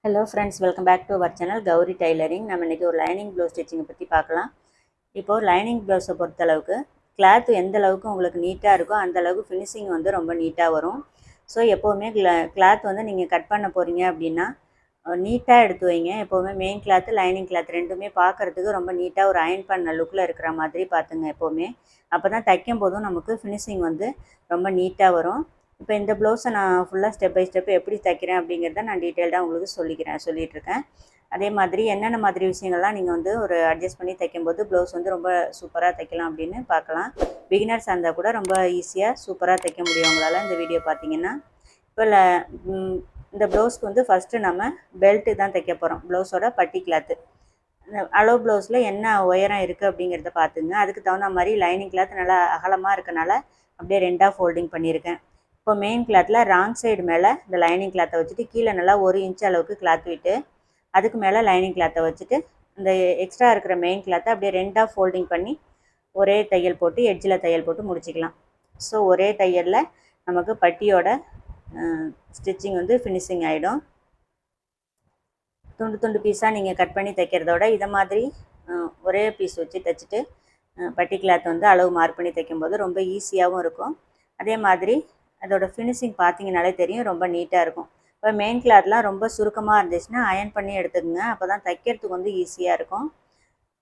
Hello friends, welcome back to our channel Gowri tailoring. நம்ம இன்றைக்கி ஒரு லைனிங் ப்ளவுஸ் ஸ்டிச்சிங்கை பற்றி பார்க்கலாம். இப்போது லைனிங் ப்ளவுஸை பொறுத்தளவுக்கு கிளாத் எந்த அளவுக்கு உங்களுக்கு நீட்டாக இருக்கோ அந்த அளவுக்கு ஃபினிஷிங் வந்து ரொம்ப நீட்டாக வரும். ஸோ எப்போவுமே கிளாத் வந்து நீங்கள் கட் பண்ண போகிறீங்க அப்படின்னா நீட்டாக எடுத்து வைங்க. எப்போவுமே மெயின் கிளாத்து லைனிங் கிளாத் ரெண்டுமே பார்க்குறதுக்கு ரொம்ப நீட்டாக ஒரு அயன் பண்ண லுக்கில் இருக்கிற மாதிரி பார்த்துங்க எப்போவுமே. அப்போ தான் தைக்கும் போதும் நமக்கு ஃபினிஷிங் வந்து ரொம்ப நீட்டாக வரும். இப்போ இந்த ப்ளவுஸை நான் ஃபுல்லாக ஸ்டெப் பை ஸ்டெப் எப்படி தைக்கிறேன் அப்படிங்கிறத நான் டீட்டெயில்டாக உங்களுக்கு சொல்லிகிட்ருக்கேன். அதே மாதிரி என்னென்ன மாதிரி விஷயங்கள்லாம் நீங்கள் வந்து ஒரு அட்ஜஸ்ட் பண்ணி தைக்கும்போது ப்ளவுஸ் வந்து ரொம்ப சூப்பராக தைக்கலாம் அப்படின்னு பார்க்கலாம். பிகினர்ஸ் இருந்தால் கூட ரொம்ப ஈஸியாக சூப்பராக தைக்க முடியும் உங்களால் இந்த வீடியோ பார்த்தீங்கன்னா. இப்போ இந்த ப்ளவுஸ்க்கு வந்து ஃபஸ்ட்டு நம்ம பெல்ட்டு தான் தைக்க போகிறோம். ப்ளவுஸோட பட்டி கிளாத்து அளவு ப்ளவுஸில் என்ன உயரம் இருக்குது அப்படிங்கிறத பார்த்துங்க. அதுக்கு தகுந்த மாதிரி லைனிங் கிளாத் நல்லா அகலமாக இருக்கனால அப்படியே ரெண்டாக ஃபோல்டிங் பண்ணியிருக்கேன். இப்போ மெயின் கிளாத்தில் ராங் சைடு மேலே இந்த லைனிங் கிளாத்தை வச்சுட்டு கீழே நல்லா 1 இன்ச் அளவுக்கு கிளாத் விட்டு அதுக்கு மேலே லைனிங் கிளாத்தை வச்சுட்டு இந்த எக்ஸ்ட்ரா இருக்கிற மெயின் கிளாத்தை அப்படியே ரெண்டாக ஃபோல்டிங் பண்ணி ஒரே தையல் போட்டு எட்ஜில் தையல் போட்டு முடிச்சிக்கலாம். ஸோ ஒரே தையலில் நமக்கு பட்டியோட ஸ்டிச்சிங் வந்து ஃபினிஷிங் ஆகிடும். துண்டு துண்டு பீஸாக நீங்கள் கட் பண்ணி தைக்கிறதோட இதை மாதிரி ஒரே பீஸ் வச்சு தைச்சிட்டு பட்டி கிளாத் வந்து அளவு மார்க் பண்ணி தைக்கும்போது ரொம்ப ஈஸியாகவும் இருக்கும். அதே மாதிரி அதோட ஃபினிஷிங் பார்த்தீங்கனாலே தெரியும், ரொம்ப நீட்டாக இருக்கும். இப்போ மெயின் கிளாத்லாம் ரொம்ப சுருக்கமாக இருந்துச்சுன்னா அயன் பண்ணி எடுத்துக்கோங்க. அப்போ தான் தைக்கிறதுக்கு வந்து ஈஸியாக இருக்கும்.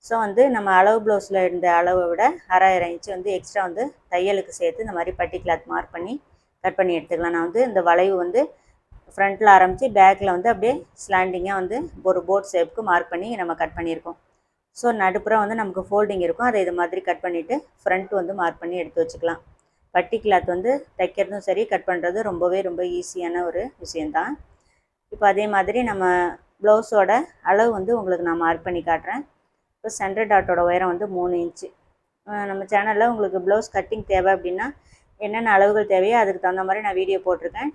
ஸோ வந்து நம்ம அளவு ப்ளவுஸில் இருந்த அளவை விட 1/2 இன்ச்சு வந்து எக்ஸ்ட்ரா வந்து தையலுக்கு சேர்த்து இந்த மாதிரி பட்டி கிளாத் மார்க் பண்ணி கட் பண்ணி எடுத்துக்கலாம். நான் வந்து இந்த வளைவு வந்து ஃப்ரண்ட்டில் ஆரம்பித்து பேக்கில் வந்து அப்படியே ஸ்லாண்டிங்காக வந்து ஒரு போட் ஷேப்புக்கு மார்க் பண்ணி நம்ம கட் பண்ணியிருக்கோம். ஸோ நடுப்புறம் வந்து நமக்கு ஃபோல்டிங் இருக்கும். அதை இது மாதிரி கட் பண்ணிவிட்டு ஃப்ரண்ட் வந்து மார்க் பண்ணி எடுத்து வச்சுக்கலாம். பட்டி கிளாத் வந்து தைக்கிறதும் சரி கட் பண்ணுறது ரொம்ப ஈஸியான ஒரு விஷயந்தான். இப்போ அதே மாதிரி நம்ம ப்ளவுஸோட அளவு வந்து உங்களுக்கு நான் மார்க் பண்ணி காட்டுறேன். இப்போ சென்டர் டாட்டோட உயரம் வந்து 3 இன்ச்சு. நம்ம சேனலில் உங்களுக்கு ப்ளவுஸ் கட்டிங் தேவை அப்படின்னா என்னென்ன அளவுகள் தேவையோ அதுக்கு தகுந்த மாதிரி நான் வீடியோ போட்டிருக்கேன்.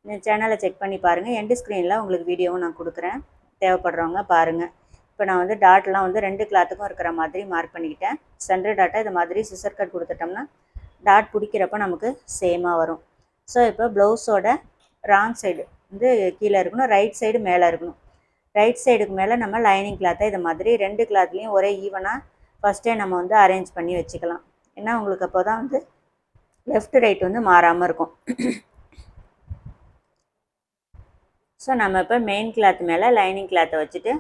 இந்த சேனலை செக் பண்ணி பாருங்கள். எண்டு ஸ்க்ரீனில் உங்களுக்கு வீடியோவும் நான் கொடுக்குறேன், தேவைப்படுறவங்க பாருங்கள். இப்போ நான் வந்து டாட்லாம் வந்து 2 கிளாத்துக்கும் இருக்கிற மாதிரி மார்க் பண்ணிக்கிட்டேன். சென்டர் டாட்டை இது மாதிரி சிசர் கட் கொடுத்துட்டோம்னா டாட் பிடிக்கிறப்ப நமக்கு சேமாக வரும். ஸோ இப்போ ப்ளவுஸோட ராங் சைடு வந்து கீழே இருக்கணும், ரைட் சைடு மேலே இருக்கணும். ரைட் சைடுக்கு மேலே நம்ம லைனிங் கிளாத்தை இது மாதிரி 2 கிளாத்லேயும் ஒரே ஈவனாக ஃபஸ்ட்டே நம்ம வந்து அரேஞ்ச் பண்ணி வச்சுக்கலாம். ஏன்னா உங்களுக்கு அப்போ தான் வந்து லெஃப்ட் ரைட் வந்து மாறாமல் இருக்கும். ஸோ நம்ம இப்போ மெயின் கிளாத் மேலே லைனிங் கிளாத்தை வச்சுட்டு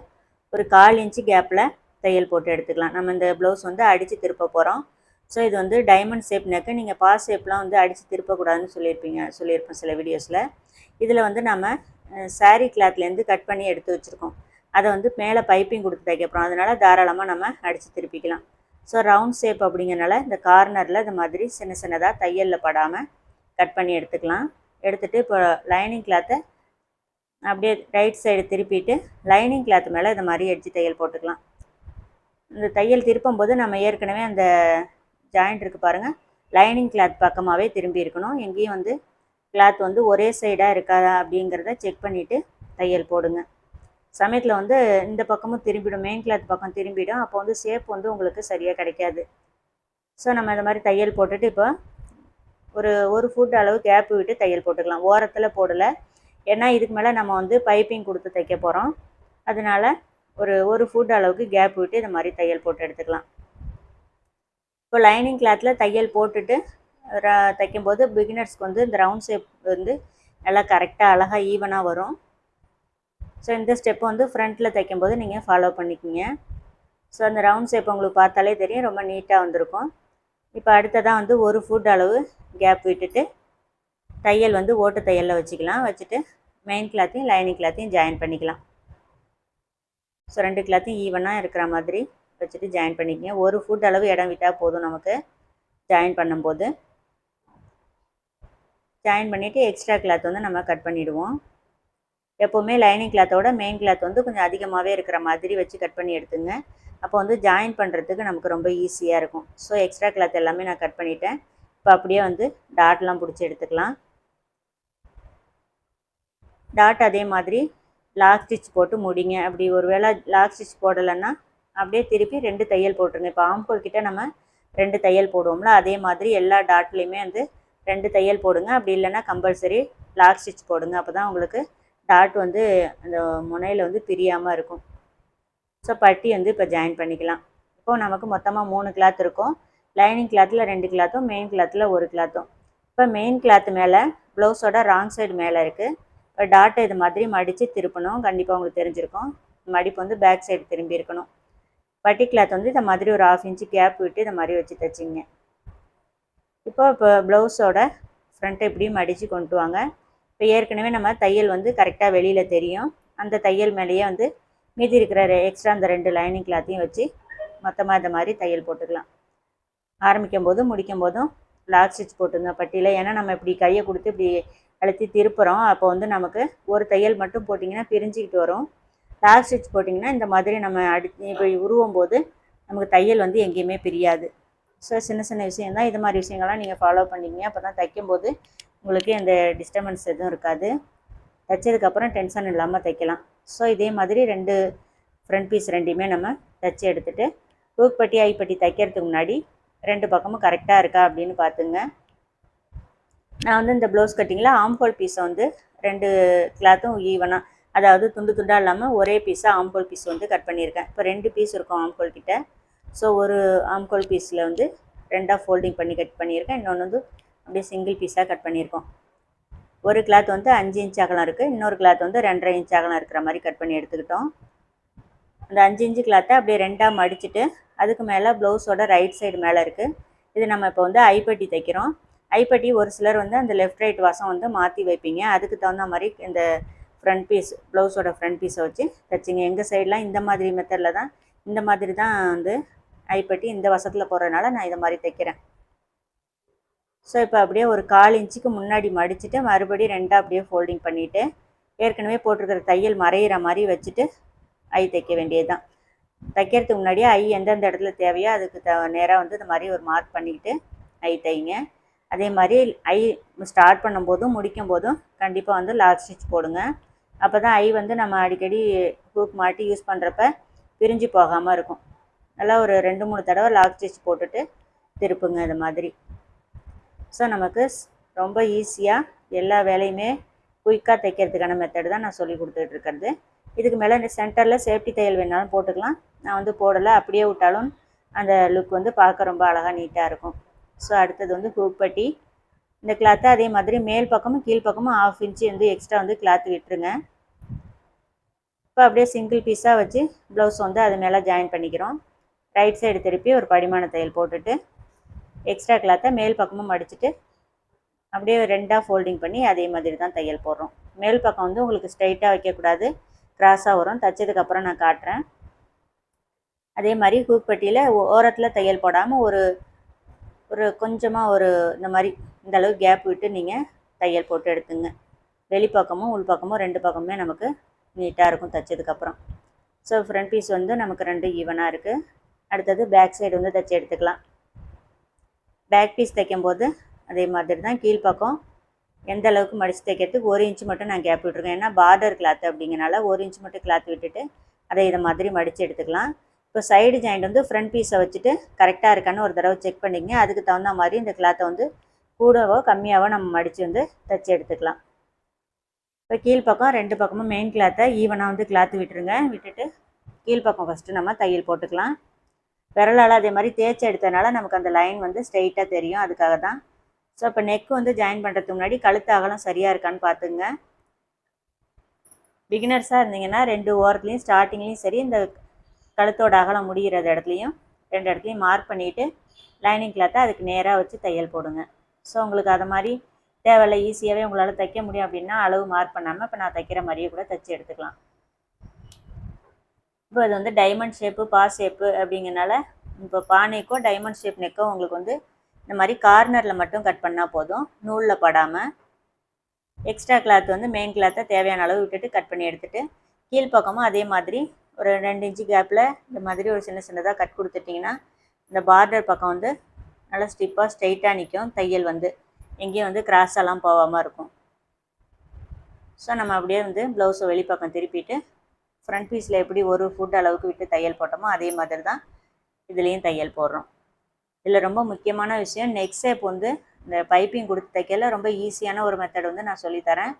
ஒரு 1/4 இன்ச்சு கேப்பில் தையல் போட்டு எடுத்துக்கலாம். நம்ம இந்த ப்ளவுஸ் வந்து அடித்து திருப்ப போகிறோம். ஸோ இது வந்து டைமண்ட் ஷேப் நெக்கு. நீங்கள் பாஸ் ஷேப்லாம் வந்து அடித்து திருப்பக்கூடாதுன்னு சொல்லியிருப்போம் சில வீடியோஸில். இதில் வந்து நம்ம சாரீ கிளாத்லேருந்து கட் பண்ணி எடுத்து வச்சுருக்கோம். அதை வந்து மேலே பைப்பிங் கொடுத்து தைக்க போகிறோம். அதனால் தாராளமாக நம்ம அடித்து திருப்பிக்கலாம். ஸோ ரவுண்ட் ஷேப் அப்படிங்கிறனால இந்த கார்னரில் இந்த மாதிரி சின்னதாக தையலில் படாமல் கட் பண்ணி எடுத்துக்கலாம். எடுத்துகிட்டு இப்போ லைனிங் கிளாத்தை அப்படியே ரைட் சைடு திருப்பிட்டு லைனிங் கிளாத் மேலே இது மாதிரி எட்ஜி தையல் போட்டுக்கலாம். இந்த தையல் திருப்பும்போது நம்ம ஏற்கனவே அந்த ஜாயிண்ட் இருக்குது பாருங்கள், லைனிங் கிளாத் பக்கமாகவே திரும்பி இருக்கணும். எங்கேயும் வந்து கிளாத் வந்து ஒரே சைடாக இருக்காதா அப்படிங்கிறத செக் பண்ணிவிட்டு தையல் போடுங்க. சமயத்தில் வந்து இந்த பக்கமும் திரும்பிடும், மெயின் கிளாத் பக்கம் திரும்பிடும். அப்போ வந்து ஷேப் வந்து உங்களுக்கு சரியாக கிடைக்காது. ஸோ நம்ம இந்த மாதிரி தையல் போட்டுட்டு இப்போ ஒரு ஃபுட் அளவு கேப்பு விட்டு தையல் போட்டுக்கலாம். ஓரத்தில் போடலை, ஏன்னா இதுக்கு மேலே நம்ம வந்து பைப்பிங் கொடுத்து தைக்க போகிறோம். அதனால் ஒரு ஃபுட் அளவுக்கு கேப் விட்டு இந்த மாதிரி தையல் போட்டு எடுத்துக்கலாம். இப்போ லைனிங் கிளாத்தில் தையல் போட்டுட்டு தைக்கும்போது பிகினர்ஸ்க்கு வந்து இந்த ரவுண்ட் ஷேப் வந்து நல்லா கரெக்டாக அழகாக ஈவனாக வரும். ஸோ இந்த ஸ்டெப்பை வந்து ஃப்ரண்ட்டில் தைக்கும்போது நீங்கள் ஃபாலோ பண்ணிக்கிங்க. ஸோ அந்த ரவுண்ட் ஷேப் உங்களுக்கு பார்த்தாலே தெரியும், ரொம்ப நீட்டாக வந்திருக்கும். இப்போ அடுத்ததான் வந்து ஒரு ஃபுட் அளவு கேப் விட்டுட்டு தையல் வந்து ஓட்டு தையலில் வச்சுக்கலாம். வச்சுட்டு மெயின் கிளாத்தையும் லைனிங் கிளாத்தையும் ஜாயின் பண்ணிக்கலாம். ஸோ 2 கிளாத்தையும் ஈவனாக இருக்கிற மாதிரி வச்சுட்டு ஜாயின் பண்ணிக்கங்க. ஒரு ஃபுட் அளவு இடம் விட்டால் போதும் நமக்கு ஜாயின் பண்ணும்போது. ஜாயின் பண்ணிவிட்டு எக்ஸ்ட்ரா கிளாத் வந்து நம்ம கட் பண்ணிவிடுவோம். எப்போவுமே லைனிங் கிளாத்தோட மெயின் கிளாத் வந்து கொஞ்சம் அதிகமாகவே இருக்கிற மாதிரி வச்சு கட் பண்ணி எடுத்துங்க. அப்போ வந்து ஜாயின் பண்ணுறதுக்கு நமக்கு ரொம்ப ஈஸியாக இருக்கும். ஸோ எக்ஸ்ட்ரா கிளாத் எல்லாமே நான் கட் பண்ணிட்டேன். இப்போ அப்படியே வந்து டாட்லாம் பிடிச்சி எடுத்துக்கலாம். டாட் அதே மாதிரி லாக் ஸ்டிச் போட்டு முடிங்க. அப்படி ஒரு வேளை லாக் ஸ்டிச் போடலைன்னா அப்படியே திருப்பி 2 தையல் போட்டுருங்க. இப்போ ஆம்கோல் கிட்ட நம்ம 2 தையல் போடுவோம்ல, அதே மாதிரி எல்லா டாட்லேயுமே வந்து 2 தையல் போடுங்க. அப்படி இல்லைன்னா கம்பல்சரி லாக் ஸ்டிச் போடுங்க. அப்போ தான் உங்களுக்கு டாட் வந்து அந்த முனையில் வந்து பிரியாமல் இருக்கும். ஸோ பட்டி வந்து இப்போ ஜாயின் பண்ணிக்கலாம். இப்போது நமக்கு மொத்தமாக 3 கிளாத் இருக்கும். லைனிங் கிளாத்தில் 2 கிளாத்தும் மெயின் கிளாத்தில் 1 கிளாத்தும். இப்போ மெயின் கிளாத் மேலே ப்ளவுஸோட ராங் சைடு மேலே இருக்குது. இப்போ டாட்டை இது மாதிரி மடித்து திருப்பணும். கண்டிப்பாக உங்களுக்கு தெரிஞ்சிருக்கும். மடிப்பு வந்து பேக் சைடு திரும்பி இருக்கணும். பட்டி கிளாத் வந்து இந்த மாதிரி ஒரு 1/2 இன்ச்சு கேப் விட்டு இந்த மாதிரி வச்சு தைச்சிங்க. இப்போ ப்ளவுஸோட ஃப்ரண்ட்டை இப்படி மடித்து கொண்டு வாங்க. இப்போ ஏற்கனவே நம்ம தையல் வந்து கரெக்டாக வெளியில் தெரியும். அந்த தையல் மேலேயே வந்து மீதி இருக்கிற எக்ஸ்ட்ரா அந்த 2 லைனிங் கிளாத்தையும் வச்சு மொத்தமாக இந்த மாதிரி தையல் போட்டுக்கலாம். ஆரம்பிக்கும் போதும் முடிக்கும் போதும் லாக் ஸ்டிச் போட்டுங்க பட்டியில். ஏன்னா நம்ம இப்படி கையை கொடுத்து இப்படி அழுத்தி திருப்புறோம். அப்போ வந்து நமக்கு ஒரு தையல் மட்டும் போட்டிங்கன்னா பிரிஞ்சிக்கிட்டு வரும். லாக் ஸ்டிச் போட்டிங்கன்னா இந்த மாதிரி நம்ம இப்போ உருவும் போது நமக்கு தையல் வந்து எங்கேயுமே பிரியாது. ஸோ சின்ன சின்ன விஷயந்தான். இது மாதிரி விஷயங்கள்லாம் நீங்கள் ஃபாலோ பண்ணிக்கிங்க. அப்போ தான் தைக்கும்போது உங்களுக்கு எந்த டிஸ்டர்பன்ஸ் எதுவும் இருக்காது. தைச்சதுக்கப்புறம் டென்ஷன் இல்லாமல் தைக்கலாம். ஸோ இதே மாதிரி 2 ஃப்ரண்ட் பீஸ் ரெண்டையுமே நம்ம தைச்சி எடுத்துகிட்டு ஹூக் பட்டி ஐப்பட்டி தைக்கிறதுக்கு முன்னாடி 2 பக்கமும் கரெக்டாக இருக்கா அப்படின்னு பார்த்துங்க. நான் வந்து இந்த ப்ளவுஸ் கட்டிங்கில் ஆம்ஹோல் பீஸை வந்து 2 கிளாத்தும் ஈவனாக, அதாவது துண்டு துண்டாக இல்லாமல் ஒரே பீஸாக ஆம்ஹோல் பீஸ் வந்து கட் பண்ணியிருக்கேன். இப்போ 2 பீஸ் இருக்கும் ஆம்ஹோல் கிட்ட. ஸோ ஒரு ஆம்ஹோல் பீஸில் வந்து 2ஆக ஃபோல்டிங் பண்ணி கட் பண்ணியிருக்கேன். இன்னொன்று வந்து அப்படியே சிங்கிள் பீஸாக கட் பண்ணியிருக்கோம். ஒரு கிளாத் வந்து 5 இன்ச் அகலம் இருக்குது. இன்னொரு கிளாத் வந்து 2.5 இன்ச் அகலம் இருக்கிற மாதிரி கட் பண்ணி எடுத்துக்கிட்டோம். அந்த 5 இன்ச்சு கிளாத்தை அப்படியே 2ஆக மடிச்சுட்டு அதுக்கு மேலே ப்ளவுஸோட ரைட் சைடு மேலே இருக்குது. இது நம்ம இப்போ வந்து ஐப்பட்டி தைக்கிறோம். ஐப்பட்டி ஒரு சிலர் வந்து அந்த லெஃப்ட் ரைட் வசம் வந்து மாற்றி வைப்பீங்க. அதுக்கு தகுந்த மாதிரி இந்த ஃப்ரண்ட் பீஸ் ப்ளவுஸோட ஃப்ரண்ட் பீஸை வச்சு தைச்சிங்க. எங்கள் சைடெலாம் இந்த மாதிரி மெத்தடில் தான், இந்த மாதிரி தான் வந்து ஐப்பட்டி இந்த வசத்தில் போடுறதுனால நான் இதை மாதிரி தைக்கிறேன். ஸோ இப்போ அப்படியே ஒரு 1/4 இன்ச்சுக்கு முன்னாடி மடிச்சுட்டு மறுபடியும் 2ஆக அப்படியே ஃபோல்டிங் பண்ணிவிட்டு ஏற்கனவே போட்டிருக்கிற தையல் மறையிற மாதிரி வச்சுட்டு ஐ தைக்க வேண்டியது தான். தைக்கிறதுக்கு முன்னாடியே ஐ எந்தெந்த இடத்துல தேவையோ அதுக்கு நேராக வந்து இந்த மாதிரி ஒரு மார்க் பண்ணிக்கிட்டு ஐ தைங்க. அதே மாதிரி ஐ ஸ்டார்ட் பண்ணும்போதும் முடிக்கும் போதும் கண்டிப்பாக வந்து லாக் ஸ்டிச் போடுங்க. அப்போ தான் ஐ வந்து நம்ம அடிக்கடி ஹூக் மாட்டி யூஸ் பண்ணுறப்ப பிரிஞ்சு போகாமல் இருக்கும். நல்லா ஒரு 2-3 தடவை லாக் ஸ்டிச் போட்டுட்டு திருப்புங்க இது மாதிரி. ஸோ நமக்கு ரொம்ப ஈஸியாக எல்லா வேலையுமே குயிக்காக தைக்கிறதுக்கான மெத்தடு தான் நான் சொல்லி கொடுத்துட்ருக்கிறது. இதுக்கு மேலே இந்த சென்டரில் சேஃப்டி தையல் வேணாலும் போட்டுக்கலாம். நான் வந்து போடலை, அப்படியே விட்டாலும் அந்த லுக் வந்து பார்க்க ரொம்ப அழகாக நீட்டாக இருக்கும். ஸோ அடுத்தது வந்து ஹூக் பட்டி. இந்த கிளாத்தை அதே மாதிரி மேல் பக்கமும் கீழ் பக்கமும் 1/2 இன்ச்சு வந்து எக்ஸ்ட்ரா வந்து கிளாத் விட்டுருங்க. இப்போ அப்படியே சிங்கிள் பீஸாக வச்சு ப்ளவுஸ் வந்து அது மேலே ஜாயின் பண்ணிக்கிறோம். ரைட் சைடு திருப்பி ஒரு படிமான தையல் போட்டுட்டு எக்ஸ்ட்ரா கிளாத்தை மேல் பக்கமும் மடிச்சுட்டு அப்படியே 2ஆக ஃபோல்டிங் பண்ணி அதே மாதிரி தான் தையல் போடுறோம். மேல் பக்கம் வந்து உங்களுக்கு ஸ்ட்ரைட்டாக வைக்கக்கூடாது, கிராஸாக வரும். தைச்சதுக்கப்புறம் நான் காட்டுறேன். அதே மாதிரி ஹூக் பட்டியில் ஓரத்தில் தையல் போடாமல் ஒரு கொஞ்சமாக இந்த மாதிரி இந்த அளவு கேப் விட்டு நீங்கள் தையல் போட்டு எடுத்துங்க. வெளிப்பக்கமும் உள்பக்கமும் 2 பக்கமுமே நமக்கு நீட்டாக இருக்கும் தைச்சதுக்கப்புறம். ஸோ ஃப்ரண்ட் பீஸ் வந்து நமக்கு 2 ஈவனாக இருக்குது. அடுத்தது பேக் சைடு வந்து தைச்சி எடுத்துக்கலாம். பேக் பீஸ் தைக்கும்போது அதே மாதிரி தான் கீழ்ப்பக்கம் எந்த அளவுக்கு மடித்து தைக்கிறதுக்கு 1 இன்ச்சு மட்டும் நான் கேப் விட்டுருக்கேன். ஏன்னா பார்டர் கிளாத் அப்படிங்கிறனால 1 இன்ச் மட்டும் கிளாத் விட்டுட்டு அதை இதை மாதிரி மடித்து எடுத்துக்கலாம். இப்போ சைடு ஜாயிண்ட் வந்து ஃப்ரண்ட் பீஸை வச்சுட்டு கரெக்டாக இருக்கான்னு ஒரு தடவை செக் பண்ணிங்க. அதுக்கு தகுந்த மாதிரி இந்த கிளாத்தை வந்து கூடவோ கம்மியாகவோ நம்ம மடித்து வந்து தைச்சி எடுத்துக்கலாம். இப்போ கீழ்ப்பக்கம் 2 பக்கமும் மெயின் கிளாத்தை ஈவனாக வந்து கிளாத்து விட்டுருங்க. விட்டுட்டு கீழ்ப்பக்கம் ஃபஸ்ட்டு நம்ம தையல் போட்டுக்கலாம். விரலால் அதே மாதிரி தேய்ச்சி எடுத்ததுனால நமக்கு அந்த லைன் வந்து ஸ்ட்ரெயிட்டாக தெரியும், அதுக்காக தான். ஸோ இப்போ நெக் வந்து ஜாயின் பண்ணுறதுக்கு முன்னாடி கழுத்து அகலம் சரியாக இருக்கான்னு பார்த்துங்க. பிகினர்ஸாக இருந்தீங்கன்னா 2 ஓரத்துலேயும் ஸ்டார்டிங்லேயும் சரி, இந்த கழுத்தோட அகலம் முடிகிற இடத்துலையும் 2 இடத்துலையும் மார்க் பண்ணிவிட்டு லைனிங் கிளாத்தை அதுக்கு நேராக வச்சு தையல் போடுங்க. ஸோ உங்களுக்கு அது மாதிரி தேவையில்லை, ஈஸியாகவே உங்களால் தைக்க முடியும் அப்படின்னா அளவு மார்க் பண்ணாமல் இப்போ நான் தைக்கிற மாதிரியே கூட தைச்சி எடுத்துக்கலாம். இப்போ அது வந்து டைமண்ட் ஷேப்பு பா ஷேப்பு அப்படிங்கிறனால இப்போ பா நெக்கோ டைமண்ட் ஷேப் நெக்கோ உங்களுக்கு வந்து இந்த மாதிரி கார்னரில் மட்டும் கட் பண்ணால் போதும், நூலில் படாமல். எக்ஸ்ட்ரா கிளாத் வந்து மெயின் கிளாத்தை தேவையான அளவு விட்டுட்டு கட் பண்ணி எடுத்துகிட்டு கீழ்ப்பக்கமும் அதே மாதிரி ஒரு 2 இன்ச்சு கேப்பில் இந்த மாதிரி ஒரு சின்ன சின்னதாக கட் கொடுத்துட்டிங்கன்னா இந்த பார்டர் பக்கம் வந்து நல்லா ஸ்டிப்பாக ஸ்ட்ரைட்டாக நிற்கும். தையல் வந்து எங்கேயும் வந்து கிராஸெல்லாம் போகாமல் இருக்கும். ஸோ நம்ம அப்படியே வந்து ப்ளவுஸை வெளிப்பக்கம் திருப்பிட்டு ஃப்ரண்ட் பீஸில் எப்படி 1 ஃபுட் அளவுக்கு விட்டு தையல் போட்டோமோ அதே மாதிரி தான் இதுலேயும் தையல் போடுறோம். இதில் ரொம்ப முக்கியமான விஷயம், நெக் ஷேப் வந்து இந்த பைப்பிங் கொடுத்து தைக்கல ரொம்ப ஈஸியான ஒரு மெத்தட் வந்து நான் சொல்லித்தரேன்.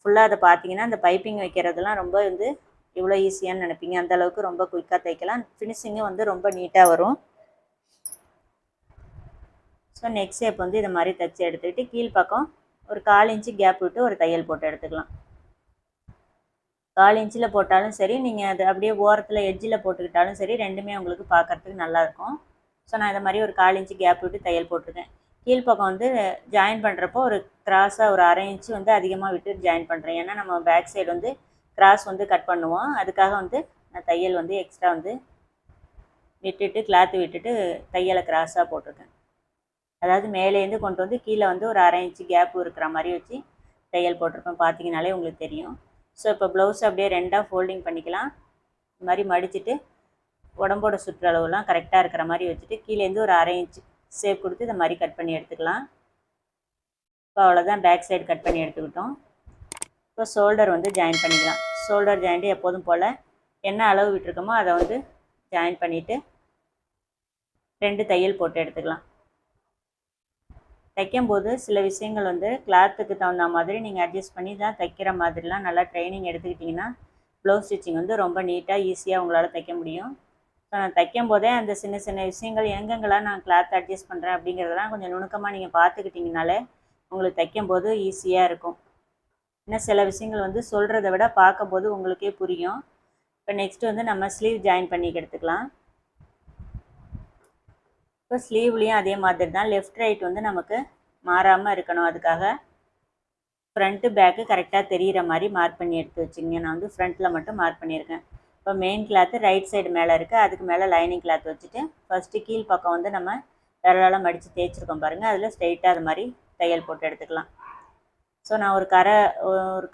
ஃபுல்லாக அதை பார்த்தீங்கன்னா அந்த பைப்பிங் வைக்கிறதுலாம் ரொம்ப வந்து இவ்வளோ ஈஸியான்னு நினைப்பீங்க. அந்தளவுக்கு ரொம்ப குயிக்காக தைக்கலாம். ஃபினிஷிங்கும் வந்து ரொம்ப நீட்டாக வரும். ஸோ நெக் ஷேப் வந்து இதை மாதிரி தைச்சி எடுத்துக்கிட்டு கீழ்ப்பக்கம் ஒரு 1/4 இன்ச்சு கேப் விட்டு ஒரு தையல் போட்டு எடுத்துக்கலாம். 1/4 இன்ச்சில் போட்டாலும் சரி, நீங்கள் அது அப்படியே ஓரத்தில் எட்ஜில் போட்டுக்கிட்டாலும் சரி, ரெண்டுமே உங்களுக்கு பார்க்குறதுக்கு நல்லாயிருக்கும். ஸோ நான் இதை மாதிரி ஒரு 1/4 இன்ச்சு கேப் விட்டு தையல் போட்டிருக்கேன். கீழ்ப்பக்கம் வந்து ஜாயின் பண்ணுறப்போ ஒரு கிராஸாக ஒரு 1/2 இன்ச்சு வந்து அதிகமாக விட்டு ஜாயின் பண்ணுறேன். ஏன்னா நம்ம பேக் சைடு வந்து கிராஸ் வந்து கட் பண்ணுவோம். அதுக்காக வந்து நான் தையல் வந்து எக்ஸ்ட்ரா வந்து விட்டுட்டு கிளாத்து விட்டுட்டு தையலை கிராஸாக போட்டிருக்கேன். அதாவது மேலேருந்து கொண்டு வந்து கீழே வந்து ஒரு 1/2 இன்ச்சு கேப் இருக்கிற மாதிரி வச்சு தையல் போட்டிருப்பேன். பார்த்தீங்கனாலே உங்களுக்கு தெரியும். ஸோ இப்போ ப்ளவுஸ் அப்படியே 2ஆக ஃபோல்டிங் பண்ணிக்கலாம். இந்த மாதிரி மடிச்சுட்டு உடம்போட சுற்றளவுலாம் கரெக்டாக இருக்கிற மாதிரி வச்சுட்டு கீழேருந்து ஒரு 1/2 இன்ச்சு ஷேப் கொடுத்து இந்த மாதிரி கட் பண்ணி எடுத்துக்கலாம். இப்போ அவ்வளோதான், பேக் சைடு கட் பண்ணி எடுத்துக்கிட்டோம். இப்போ ஷோல்டர் வந்து ஜாயின் பண்ணிக்கலாம். ஷோல்டர் ஜாயிண்ட்டு எப்போதும் போல் என்ன அளவு விட்டுருக்கோமோ அதை வந்து ஜாயின் பண்ணிவிட்டு 2 தையல் போட்டு எடுத்துக்கலாம். தைக்கும்போது சில விஷயங்கள் வந்து கிளாத்துக்கு தகுந்த மாதிரி நீங்கள் அட்ஜஸ்ட் பண்ணி தான் தைக்கிற மாதிரிலாம் நல்லா ட்ரைனிங் எடுத்துக்கிட்டிங்கன்னா ப்ளவுஸ் ஸ்டிச்சிங் வந்து ரொம்ப நீட்டாக ஈஸியாக உங்களால் தைக்க முடியும். ஸோ நான் தைக்கும் போதே அந்த சின்ன சின்ன விஷயங்கள் எங்கெங்கெல்லாம் நான் கிளாத் அட்ஜஸ்ட் பண்ணுறேன் அப்படிங்கிறதெல்லாம் கொஞ்சம் நுணுக்கமாக நீங்கள் பார்த்துக்கிட்டிங்கனாலே உங்களுக்கு தைக்கும்போது ஈஸியாக இருக்கும். இன்னும் சில விஷயங்கள் வந்து சொல்கிறத விட பார்க்கும்போது உங்களுக்கே புரியும். இப்போ நெக்ஸ்ட்டு வந்து நம்ம ஸ்லீவ் ஜாயின் பண்ணி எடுத்துக்கலாம். இப்போ ஸ்லீவ்லேயும் அதே மாதிரி தான் லெஃப்ட் ரைட் வந்து நமக்கு மாறாமல் இருக்கணும். அதுக்காக ஃப்ரண்ட்டு பேக்கு கரெக்டாக தெரிகிற மாதிரி மார்க் பண்ணி எடுத்து வச்சுங்க. நான் வந்து ஃப்ரண்ட்டில் மட்டும் மார்க் பண்ணியிருக்கேன். இப்போ மெயின் கிளாத்து ரைட் சைடு மேலே இருக்குது. அதுக்கு மேலே லைனிங் கிளாத் வச்சுட்டு ஃபஸ்ட்டு கீழ் பக்கம் வந்து நம்ம விரலால் மடித்து தேய்ச்சிருக்கோம் பாருங்கள். அதில் ஸ்ட்ரைட்டாக அது மாதிரி தையல் போட்டு எடுத்துக்கலாம். ஸோ நான் ஒரு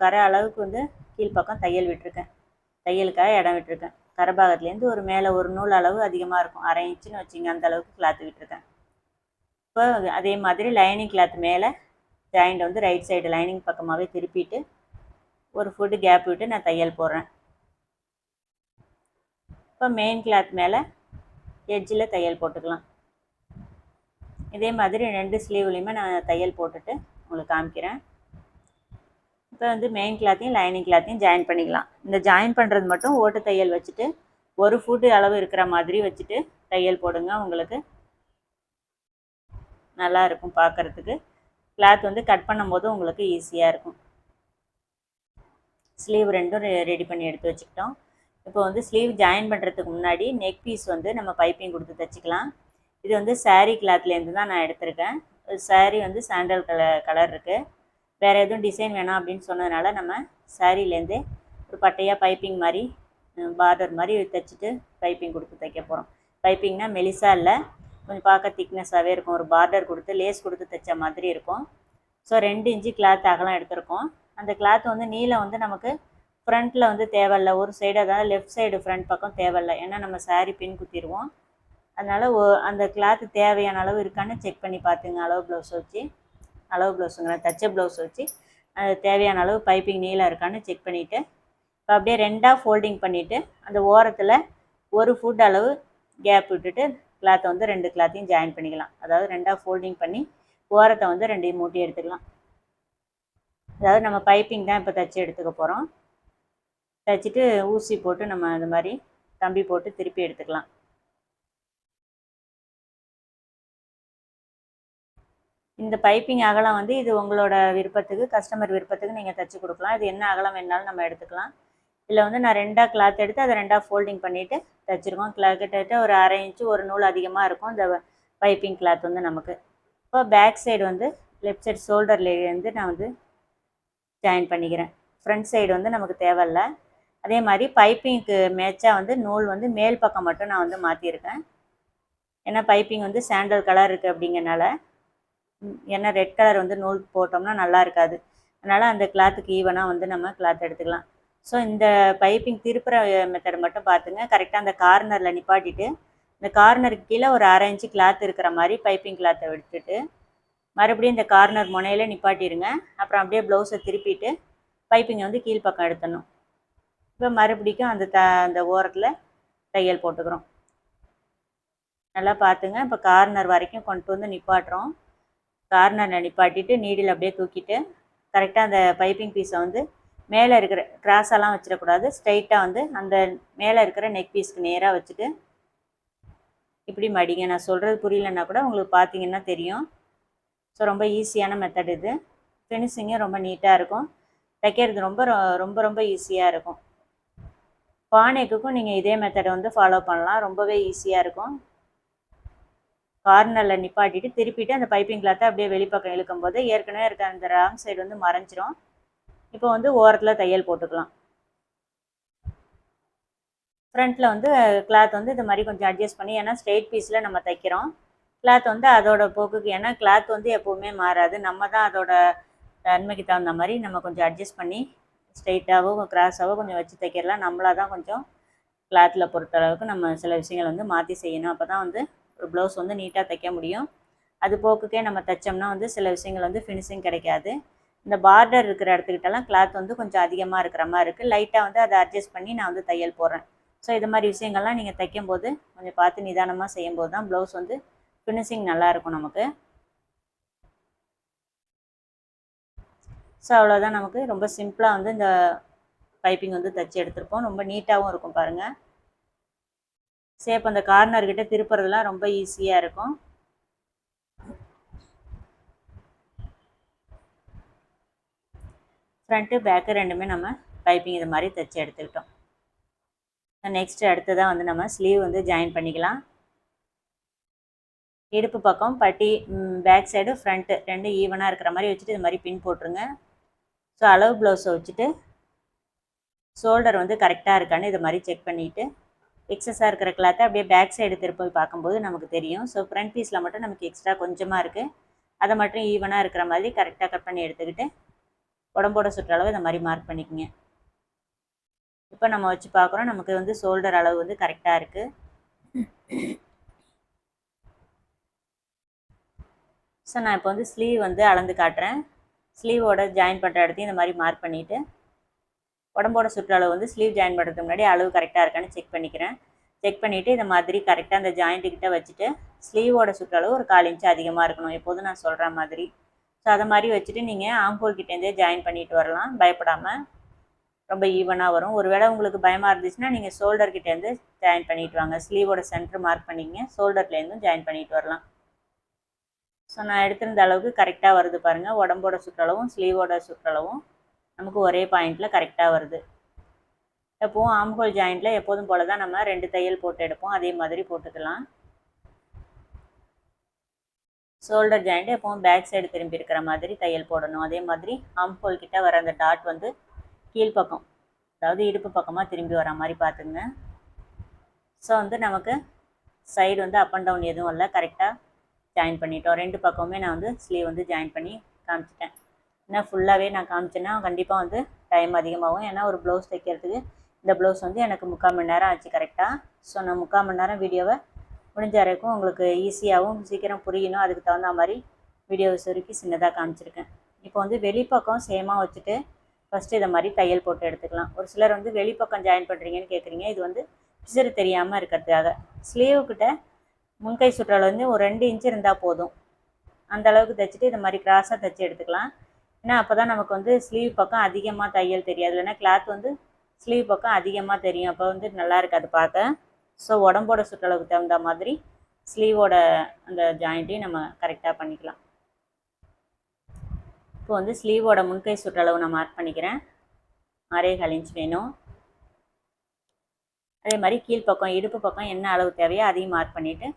கரை அளவுக்கு வந்து கீழ்ப்பக்கம் தையல் விட்டுருக்கேன். தையலுக்காக இடம் விட்டுருக்கேன். கரைபாகத்துலேருந்து ஒரு மேலே ஒரு நூல் அளவு அதிகமாக இருக்கும், 1/2 இன்ச்சுன்னு வச்சுங்க. அந்த அளவுக்கு கிளாத்து விட்டுருக்கேன். இப்போ அதே மாதிரி லைனிங் கிளாத் மேலே ஜாயிண்ட் வந்து ரைட் சைடு லைனிங் பக்கமாகவே திருப்பிட்டு ஒரு ஃபுட்டு கேப் விட்டு நான் தையல் போடுறேன். இப்போ மெயின் கிளாத் மேலே எட்ஜில் தையல் போட்டுக்கலாம். இதே மாதிரி 2 ஸ்லீவ்லேயுமே நான் தையல் போட்டுட்டு உங்களுக்கு காமிக்கிறேன். இப்போ வந்து மெயின் கிளாத்தையும் லைனிங் கிளாத்தையும் ஜாயின் பண்ணிக்கலாம். இந்த ஜாயின் பண்ணுறது மட்டும் ஓட்டு தையல் வச்சுட்டு ஒரு ஃபுட்டு அளவு இருக்கிற மாதிரி வச்சுட்டு தையல் போடுங்க. உங்களுக்கு நல்லா இருக்கும் பார்க்குறதுக்கு. கிளாத் வந்து கட் பண்ணும்போது உங்களுக்கு ஈஸியாக இருக்கும். ஸ்லீவ் ரெண்டும் ரெடி பண்ணி எடுத்து வச்சுக்கிட்டோம். இப்போ வந்து ஸ்லீவ் ஜாயின் பண்ணுறதுக்கு முன்னாடி நெக் பீஸ் வந்து நம்ம பைப்பிங் கொடுத்து தைச்சிக்கலாம். இது வந்து சாரீ கிளாத்லேருந்து தான் நான் எடுத்திருக்கேன். சாரீ வந்து சாண்டல் கலர் இருக்குது. வேறு எதுவும் டிசைன் வேணாம் அப்படின்னு சொன்னதுனால நம்ம சாரீலேருந்தே ஒரு பட்டையாக பைப்பிங் மாதிரி பார்டர் மாதிரி தைச்சிட்டு பைப்பிங் கொடுத்து தைக்க போகிறோம். பைப்பிங்னால் மெலிசாக இல்லை, கொஞ்சம் பார்க்க திக்னஸாகவே இருக்கும். ஒரு பார்டர் கொடுத்து லேஸ் கொடுத்து தைச்ச மாதிரி இருக்கும். ஸோ 2 இன்ச்சு கிளாத் அகலம் எடுத்திருக்கோம். அந்த கிளாத் வந்து நீளம் வந்து நமக்கு ஃப்ரண்ட்டில் வந்து தேவையில்லை. ஒரு சைடு, அதாவது லெஃப்ட் சைடு ஃப்ரண்ட் பக்கம் தேவையில்லை. ஏன்னா நம்ம சாரீ பின் குத்திடுவோம். அதனால் அந்த கிளாத்து தேவையான அளவு இருக்கான்னு செக் பண்ணி பார்த்துங்க. அளவு ப்ளவுஸுங்கிற தச்ச ப்ளவுஸ் வச்சு அது தேவையான அளவு பைப்பிங் நீளம் இருக்கான்னு செக் பண்ணிவிட்டு இப்போ அப்படியே 2ஆக ஃபோல்டிங் பண்ணிவிட்டு அந்த ஓரத்தில் ஒரு ஃபுட் அளவு கேப் விட்டுட்டு கிளாத்தை வந்து 2 கிளாத்தையும் ஜாயின் பண்ணிக்கலாம். அதாவது 2ஆக ஃபோல்டிங் பண்ணி ஓரத்தை வந்து 2 மூட்டி எடுத்துக்கலாம். அதாவது நம்ம பைப்பிங் தான் இப்போ தைச்சி எடுத்துக்க போகிறோம். தைச்சிட்டு ஊசி போட்டு நம்ம இந்த மாதிரி கம்பி போட்டு திருப்பி எடுத்துக்கலாம். இந்த பைப்பிங் அகலம் வந்து இது உங்களோட விருப்பத்துக்கு, கஸ்டமர் விருப்பத்துக்கு நீங்கள் தைச்சி கொடுக்கலாம். இது என்ன அகலம் வேணாலும் நம்ம எடுத்துக்கலாம். இதில் வந்து நான் 2ஆக கிளாத் எடுத்து அதை 2ஆக ஃபோல்டிங் பண்ணிவிட்டு தைச்சிருக்கோம். கிட்டத்தட்ட ஒரு 1/2 இன்ச்சு ஒரு நூல் அதிகமாக இருக்கும் இந்த பைப்பிங் கிளாத் வந்து நமக்கு. இப்போ பேக் சைடு வந்து லெஃப்ட் சைடு ஷோல்டர்லேருந்து நான் வந்து ஜாயின் பண்ணிக்கிறேன். ஃப்ரண்ட் சைடு வந்து நமக்கு தேவையில்லை. அதே மாதிரி பைப்பிங்க்கு மேட்சாக வந்து நூல் வந்து மேல் பக்கம் மட்டும் நான் வந்து மாற்றிருக்கேன். ஏன்னா பைப்பிங் வந்து சாண்டல் கலர் இருக்குது அப்படிங்கிறனால, ஏன்னா ரெட் கலர் வந்து நூல் போட்டோம்னா நல்லா இருக்காது. அதனால் அந்த கிளாத்துக்கு ஈவனாக வந்து நம்ம கிளாத் எடுத்துக்கலாம். ஸோ இந்த பைப்பிங் திருப்புற மெத்தட் மட்டும் பார்த்துங்க. கரெக்டாக அந்த கார்னரில் நிப்பாட்டிட்டு இந்த கார்னருக்கு கீழே ஒரு 1/2 இன்ச்சு கிளாத் இருக்கிற மாதிரி பைப்பிங் கிளாத்தை விட்டுட்டு மறுபடியும் இந்த கார்னர் முனையில் நிப்பாட்டிடுங்க. அப்புறம் அப்படியே ப்ளவுஸை திருப்பிட்டு பைப்பிங்கை வந்து கீழ்ப்பக்கம் எடுத்துடணும். இப்போ மறுபடிக்கும் அந்த ஓரத்தில் தையல் போட்டுக்கிறோம். நல்லா பார்த்துங்க. இப்போ கார்னர் வரைக்கும் கொண்டு வந்து நிப்பாட்டுறோம். கார்னரில் நிப்பாட்டிட்டு நீடில் அப்படியே தூக்கிட்டு கரெக்டாக அந்த பைப்பிங் பீஸை வந்து மேலே இருக்கிற கிராஸெல்லாம் வச்சிடக்கூடாது. ஸ்ட்ரைட்டாக வந்து அந்த மேலே இருக்கிற நெக் பீஸ்க்கு நேராக வச்சுட்டு இப்படி மடிங்க. நான் சொல்கிறது புரியலன்னா கூட உங்களுக்கு பார்த்தீங்கன்னா தெரியும். ஸோ ரொம்ப ஈஸியான மெத்தட் இது. ஃபினிஷிங்கும் ரொம்ப நீட்டாக இருக்கும். தைக்கிறது ரொம்ப ரொம்ப ரொம்ப ஈஸியாக இருக்கும். பானைக்குக்கும் நீங்கள் இதே மெத்தடை வந்து ஃபாலோ பண்ணலாம். ரொம்பவே ஈஸியாக இருக்கும். கார்னரில் நிப்பாட்டிட்டு திருப்பிட்டு அந்த பைப்பிங் கிளாத்தை அப்படியே வெளிப்பக்கம் இழுக்கும்போது ஏற்கனவே இருக்க அந்த ராங் சைடு வந்து மறைஞ்சிரும். இப்போ வந்து ஓரத்தில் தையல் போட்டுக்கலாம். ஃப்ரண்ட்டில் வந்து கிளாத் வந்து இது மாதிரி கொஞ்சம் அட்ஜஸ்ட் பண்ணி, ஏன்னா ஸ்ட்ரெயிட் பீஸில் நம்ம தைக்கிறோம். கிளாத் வந்து அதோட போக்குக்கு, ஏன்னா கிளாத் வந்து எப்போவுமே மாறாது. நம்ம தான் அதோட தன்மைக்கு தகுந்த மாதிரி நம்ம கொஞ்சம் அட்ஜஸ்ட் பண்ணி ஸ்ட்ரெயிட்டாகவோ கிராஸாகவோ கொஞ்சம் வச்சு தைக்கிறலாம். நம்மளாக தான் கொஞ்சம் கிளாத்தில் பொறுத்தளவுக்கு நம்ம சில விஷயங்கள் வந்து மாற்றி செய்யணும். அப்போ தான் வந்து ஒரு ப்ளவுஸ் வந்து நீட்டாக தைக்க முடியும். அது போக்குக்கே நம்ம தைச்சோம்னா வந்து சில விஷயங்கள் வந்து ஃபினிஷிங் கிடைக்காது. இந்த பார்டர் இருக்கிற இடத்துக்கிட்டலாம் கிளாத் வந்து கொஞ்சம் அதிகமாக இருக்கிற மாதிரி இருக்குது. லைட்டாக வந்து அதை அட்ஜஸ்ட் பண்ணி நான் வந்து தையல் போடுறேன். ஸோ இது மாதிரி விஷயங்கள்லாம் நீங்கள் தைக்கும்போது கொஞ்சம் பார்த்து நிதானமாக செய்யும்போது தான் ப்ளவுஸ் வந்து ஃபினிஷிங் நல்லாயிருக்கும் நமக்கு. ஸோ அவ்வளோதான், நமக்கு ரொம்ப சிம்பிளாக வந்து இந்த பைப்பிங் வந்து தைச்சி எடுத்துருப்போம். ரொம்ப நீட்டாகவும் இருக்கும் பாருங்கள். சேப் அந்த கார்னர்கிட்ட திருப்புறதுலாம் ரொம்ப ஈஸியாக இருக்கும். ஃப்ரண்ட்டு பேக்கு ரெண்டுமே நம்ம பைப்பிங் இது மாதிரி தைச்சி எடுத்துக்கிட்டோம். நெக்ஸ்ட் அடுத்ததாக வந்து நம்ம ஸ்லீவ் வந்து ஜாயின் பண்ணிக்கலாம். இடுப்பு பக்கம் பட்டி பேக் சைடு ஃப்ரண்ட்டு ரெண்டும் ஈவனாக இருக்கிற மாதிரி வச்சுட்டு இது மாதிரி பின் போட்டுருங்க. ஸோ அளவு ப்ளவுஸை வச்சுட்டு ஷோல்டர் வந்து கரெக்டாக இருக்கான்னு இது மாதிரி செக் பண்ணிவிட்டு எக்ஸஸாக இருக்கிற கிளாத்தை அப்படியே பேக் சைடு திருப்பி பார்க்கும்போது நமக்கு தெரியும். ஸோ ஃப்ரண்ட் பீஸில் மட்டும் நமக்கு எக்ஸ்ட்ரா கொஞ்சமாக இருக்குது, அதை மட்டும் ஈவனாக இருக்கிற மாதிரி கரெக்டாக கட் பண்ணி எடுத்துக்கிட்டு உடம்போட சுற்றளவு இந்த மாதிரி மார்க் பண்ணிக்கோங்க. இப்போ நம்ம வச்சு பார்க்குறோம், நமக்கு வந்து ஷோல்டர் அளவு வந்து கரெக்டாக இருக்குது. ஸோ நான் இப்போ வந்து ஸ்லீவ் வந்து அளந்து காட்டுறேன். ஸ்லீவோட ஜாயின் பண்ணுற இடத்தையும் இந்த மாதிரி மார்க் பண்ணிவிட்டு உடம்போட சுற்றளவு வந்து ஸ்லீவ் ஜாயின் பண்ணுறதுக்கு முன்னாடி அளவு கரெக்டாக இருக்கான்னு செக் பண்ணிக்கிறேன். செக் பண்ணிவிட்டு இந்த மாதிரி கரெக்டாக அந்த ஜாயிண்ட்டுக்கிட்ட வச்சுட்டு ஸ்லீவோட சுற்றளவு ஒரு 1/4 இன்ச்சு அதிகமாக இருக்கணும், எப்போதும் நான் சொல்கிற மாதிரி. ஸோ அதை மாதிரி வச்சுட்டு நீங்கள் ஆம்போல் கிட்டேருந்தே ஜாயின் பண்ணிட்டு வரலாம் பயப்படாமல். ரொம்ப ஈவனாக வரும். ஒருவேளை உங்களுக்கு பயமாக இருந்துச்சுன்னா நீங்கள் ஷோல்டர் கிட்டேருந்து ஜாயின் பண்ணிட்டு வாங்க. ஸ்லீவோட சென்டர் மார்க் பண்ணிங்க, ஷோல்டர்லேருந்தும் ஜாயின் பண்ணிட்டு வரலாம். ஸோ நான் எடுத்திருந்த அளவுக்கு கரெக்டாக வருது பாருங்கள். உடம்போட சுற்றளவும் ஸ்லீவோட சுற்றளவும் நமக்கு ஒரே பாயிண்டில் கரெக்டாக வருது. எப்போவும் ஆம்ஹோல் ஜாயிண்டில் எப்போதும் போல தான் நம்ம 2 தையல் போட்டு எடுப்போம், அதே மாதிரி போட்டுக்கலாம். ஷோல்டர் ஜாயிண்ட் எப்போவும் பேக் சைடு திரும்பி இருக்கிற மாதிரி தையல் போடணும். அதே மாதிரி ஆம்ஹோல் கிட்ட வர அந்த டாட் வந்து கீழ்ப்பக்கம், அதாவது இடுப்பு பக்கமாக திரும்பி வர மாதிரி பார்த்துங்க. ஸோ வந்து நமக்கு சைடு வந்து அப் அண்ட் டவுன் எதுவும் இல்லை, கரெக்டாக ஜாயின் பண்ணிட்டோம். 2 பக்கமுமே நான் வந்து ஸ்லீவ் வந்து ஜாயின் பண்ணி காமிச்சிட்டேன். ஏன்னா ஃபுல்லாகவே நான் காமிச்சேன்னா கண்டிப்பாக வந்து டைம் அதிகமாகும். ஏன்னா ஒரு ப்ளவுஸ் தைக்கிறதுக்கு இந்த ப்ளவுஸ் வந்து எனக்கு 3/4 மணி நேரம் ஆச்சு கரெக்டாக. ஸோ நான் 3/4 மணி நேரம் வீடியோவை முடிஞ்ச வரைக்கும் உங்களுக்கு ஈஸியாகவும் சீக்கிரம் புரியணும், அதுக்கு தகுந்த மாதிரி வீடியோவை சுருக்கி சின்னதாக காமிச்சிருக்கேன். இப்போ வந்து வெளிப்பக்கம் சேமாக வச்சுட்டு ஃபஸ்ட்டு இதை மாதிரி தையல் போட்டு எடுத்துக்கலாம். ஒரு சிலர் வந்து வெளிப்பக்கம் ஜாயின் பண்ணுறீங்கன்னு கேட்குறீங்க. இது வந்து பிசிறு தெரியாமல் இருக்கிறதுக்காக. ஸ்லீவுக்கிட்ட முன்கை சுற்றளவு வந்து ஒரு 2 இன்ச்சு இருந்தால் போதும். அந்த அளவுக்கு தைச்சிட்டு இதை மாதிரி கிராஸாக தைச்சி எடுத்துக்கலாம். ஏன்னா அப்போ தான் நமக்கு வந்து ஸ்லீவ் பக்கம் அதிகமாக தையல் தெரியாது, இல்லைன்னா கிளாத் வந்து ஸ்லீவ் பக்கம் அதிகமாக தெரியும், அப்போ வந்து நல்லா இருக்காது பார்க்க. ஸோ உடம்போட சுற்றளவுக்கு தகுந்த மாதிரி ஸ்லீவோட அந்த ஜாயிண்ட்டையும் நம்ம கரெக்டாக பண்ணிக்கலாம். இப்போ வந்து ஸ்லீவோட முன்கை சுற்றளவு நான் மார்க் பண்ணிக்கிறேன். 6.25 இன்ச் வேணும். அதே மாதிரி கீழ்ப்பக்கம் இடுப்பு பக்கம் என்ன அளவு தேவையோ அதையும் மார்க் பண்ணிவிட்டு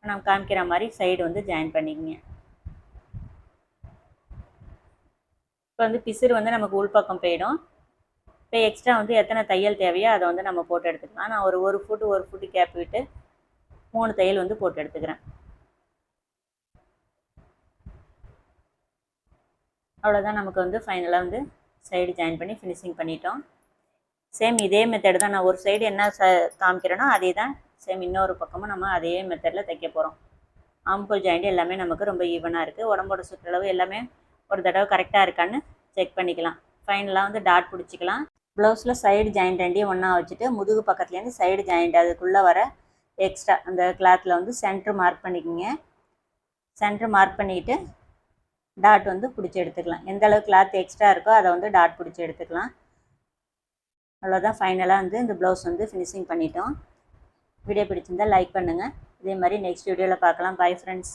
நம்ம காமிக்கிற மாதிரி சைடு வந்து ஜாயின் பண்ணிக்கங்க. இப்போ வந்து பிசிறு வந்து நமக்கு உள்பக்கம் போயிடும். இப்போ எக்ஸ்ட்ரா வந்து எத்தனை தையல் தேவையோ அதை வந்து நம்ம போட்டு எடுத்துக்கலாம். நான் ஒரு ஃபுட்டு கேப் விட்டு 3 தையல் வந்து போட்டு எடுத்துக்கிறேன். அவ்வளோதான், நமக்கு வந்து ஃபைனலாக வந்து சைடு ஜாயின் பண்ணி ஃபினிஷிங் பண்ணிட்டோம். சேம் இதே மெத்தட் தான். நான் ஒரு சைடு என்ன காமிக்கிறேனோ அதே தான் சேம் இன்னொரு பக்கமும் நம்ம அதே மெத்தடில் தைக்க போகிறோம். ஆம்கோல் ஜாயிண்ட் எல்லாமே நமக்கு ரொம்ப ஈவனாக இருக்குது. உடம்போட சுற்றளவு எல்லாமே ஒரு தடவை கரெக்டாக இருக்கான்னு செக் பண்ணிக்கலாம். ஃபைனலாக வந்து டாட் பிடிச்சிக்கலாம். ப்ளவுஸில் சைடு ஜாயிண்ட் ரெண்டையும் ஒன்றா வச்சுட்டு முதுகு பக்கத்துலேருந்து சைடு ஜாயிண்ட் அதுக்குள்ளே வர எக்ஸ்ட்ரா அந்த கிளாத்தில் வந்து சென்ட்ரு மார்க் பண்ணிக்கோங்க. சென்ட்ரு மார்க் பண்ணிக்கிட்டு டாட் வந்து பிடிச்சி எடுத்துக்கலாம். எந்த அளவுக்கு கிளாத் எக்ஸ்ட்ரா இருக்கோ அதை வந்து டாட் பிடிச்சி எடுத்துக்கலாம். அவ்வளோதான், ஃபைனலாக வந்து இந்த ப்ளவுஸ் வந்து ஃபினிஷிங் பண்ணிட்டோம். வீடியோ பிடிச்சிருந்தால் லைக் பண்ணுங்கள். இதே மாதிரி நெக்ஸ்ட் வீடியோவில் பார்க்கலாம். Bye friends.